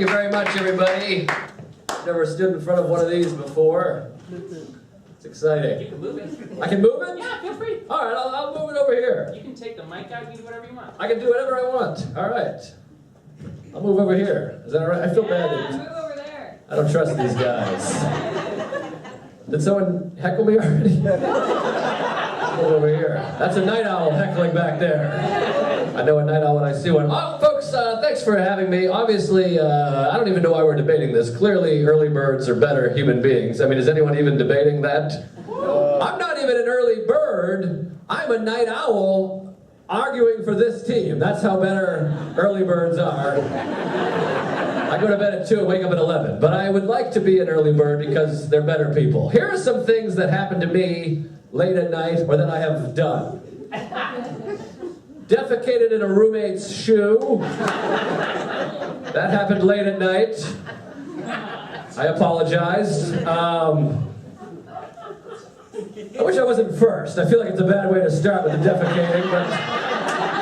you very much, everybody. Never stood in front of one of these before. It's exciting. You can move it. I can move it? Yeah, feel free. All right, I'll move it over here. You can take the mic out, you can do whatever you want. I can do whatever I want. All right. I'll move over here. Is that all right? I feel bad. Move over there. I don't trust these guys. Did someone heckle me already? Move over here. That's a night owl heckling back there. I know a night owl when I see one. Oh, folks, thanks for having me. Obviously, I don't even know why we're debating this. Clearly, early birds are better human beings. I mean, is anyone even debating that? I'm not even an early bird. I'm a night owl arguing for this team. That's how better early birds are. I go to bed at 2 and wake up at 11. But I would like to be an early bird because they're better people. Here are some things that happen to me late at night or that I have done. Defecated in a roommate's shoe. That happened late at night. I apologize. I wish I wasn't first. I feel like it's a bad way to start with the defecating, but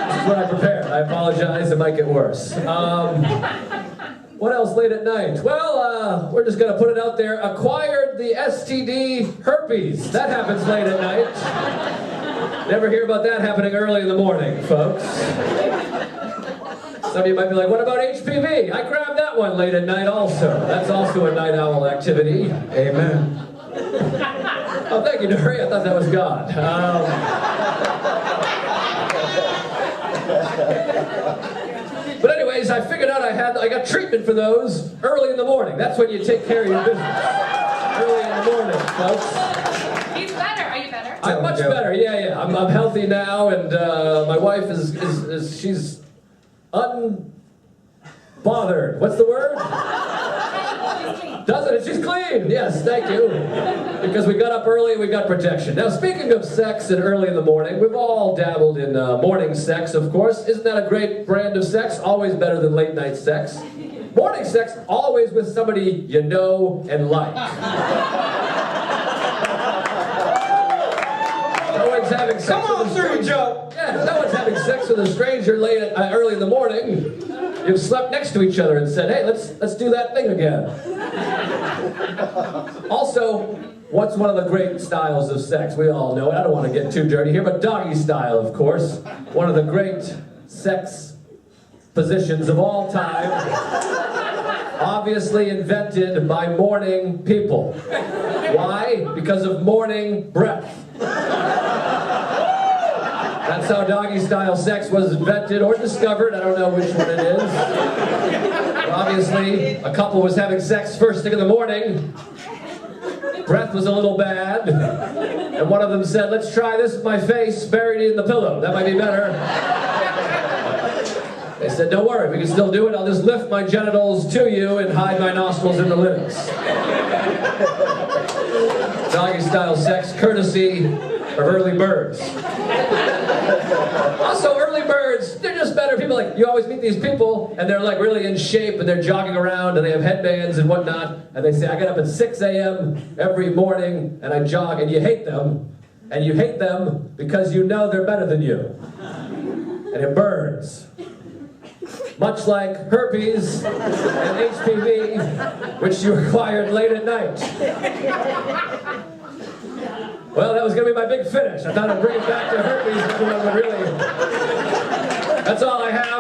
this is what I prepared. I apologize, it might get worse. What else late at night? Well, we're just gonna put it out there. Acquired the STD herpes. That happens late at night. Never hear about that happening early in the morning, folks. Some of you might be like, what about HPV? I grabbed that one late at night also. That's also a night owl activity. Amen. Oh, thank you, Nore. I thought that was God. But anyways, I figured out I got treatment for those early in the morning. That's when you take care of your business. Early in the morning, folks. He's better. Are you better? I'm much better. Yeah. I'm healthy now, and my wife she's unbothered. What's the word? Doesn't it? She's clean. Yes, thank you. Because we got up early and we got protection. Now, speaking of sex and early in the morning, we've all dabbled in morning sex, of course. Isn't that a great brand of sex? Always better than late night sex. Morning sex, always with somebody you know and like. No one's having sex. Come on through, Joe. Yeah, no one's having sex with a stranger early in the morning. You've slept next to each other and said, hey, let's do that thing again. Also, what's one of the great styles of sex? We all know it. I don't want to get too dirty here, but doggy style, of course. One of the great sex positions of all time. Obviously invented by morning people. Why? Because of morning breath. That's how doggy-style sex was invented or discovered. I don't know which one it is. But obviously, a couple was having sex first thing in the morning. Breath was a little bad. And one of them said, let's try this with my face buried in the pillow. That might be better. They said, don't worry, we can still do it. I'll just lift my genitals to you and hide my nostrils in the linens. Doggy-style sex, courtesy of early birds. Also, early birds, they're just better people. Like, you always meet these people, and they're like really in shape, and they're jogging around, and they have headbands and whatnot, and they say, I get up at 6 a.m. every morning, and I jog, and you hate them, because you know they're better than you. And it burns. Much like herpes and HPV, which you acquired late at night. Well, that was going to be my big finish. I thought I'd bring it back to herpes. That's all I have.